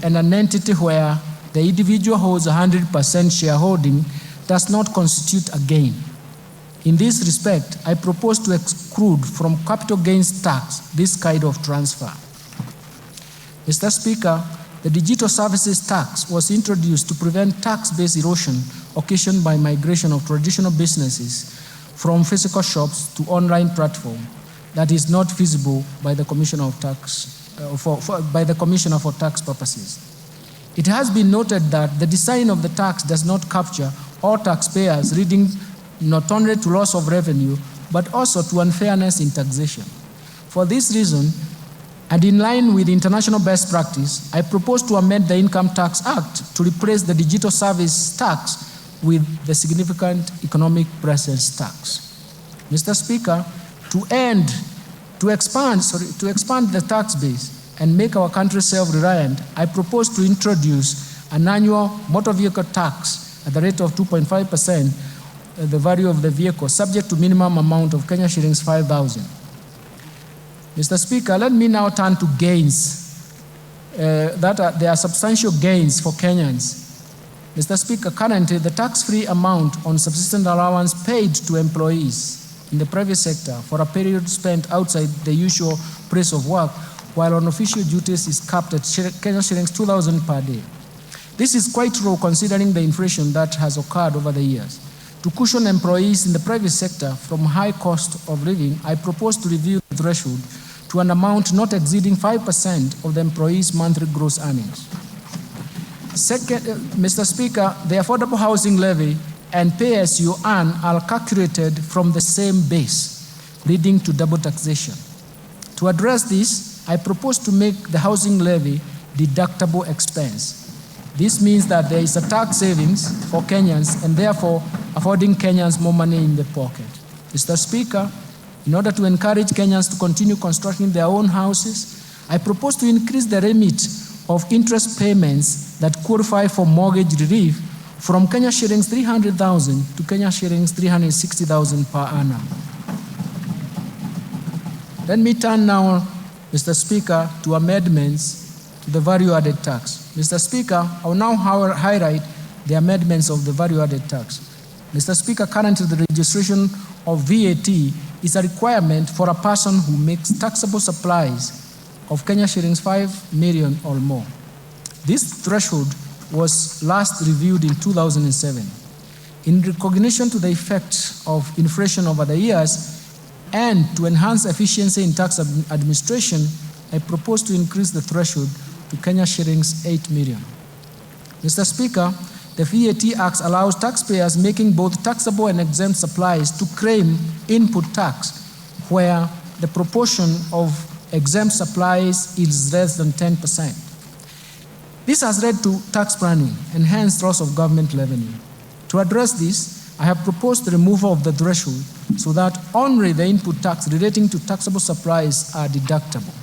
and an entity where the individual holds 100% shareholding does not constitute a gain. In this respect, I propose to exclude from capital gains tax this kind of transfer. Mr. Speaker, the digital services tax was introduced to prevent tax-based erosion occasioned by migration of traditional businesses from physical shops to online platform that is not feasible by the Commissioner of Tax by the Commissioner for Tax purposes. It has been noted that the design of the tax does not capture all taxpayers, leading not only to loss of revenue, but also to unfairness in taxation. For this reason, and in line with international best practice, I propose to amend the Income Tax Act to replace the digital service tax with the significant economic presence tax. Mr. Speaker, to expand the tax base and make our country self-reliant, I propose to introduce an annual motor vehicle tax at the rate of 2.5%, the value of the vehicle, subject to minimum amount of Kenya shillings 5,000. Mr. Speaker, let me now turn to gains. There are substantial gains for Kenyans. Mr. Speaker, currently the tax-free amount on subsistence allowance paid to employees in the private sector for a period spent outside the usual place of work while on official duties is capped at Kenya shillings 2,000 per day. This is quite low considering the inflation that has occurred over the years. To cushion employees in the private sector from high cost of living, I propose to review the threshold to an amount not exceeding 5% of the employee's monthly gross earnings. Second, Mr. Speaker, the affordable housing levy and pay as you earn are calculated from the same base, leading to double taxation. To address this, I propose to make the housing levy deductible expense. This means that there is a tax savings for Kenyans and therefore affording Kenyans more money in the pocket. Mr. Speaker, in order to encourage Kenyans to continue constructing their own houses, I propose to increase the limit of interest payments that qualify for mortgage relief from Kenya shillings 300,000 to Kenya shillings 360,000 per annum. Let me turn now, Mr. Speaker, to amendments to the value-added tax. Mr. Speaker, I will now highlight the amendments of the value-added tax. Mr. Speaker, currently the registration of VAT is a requirement for a person who makes taxable supplies of Kenya shillings 5 million or more. This threshold was last reviewed in 2007. In recognition to the effect of inflation over the years and to enhance efficiency in tax administration, I propose to increase the threshold to Kenya shillings 8 million. Mr. Speaker, the VAT Act allows taxpayers making both taxable and exempt supplies to claim input tax where the proportion of exempt supplies is less than 10%. This has led to tax planning and hence loss of government revenue. To address this, I have proposed the removal of the threshold so that only the input tax relating to taxable supplies are deductible.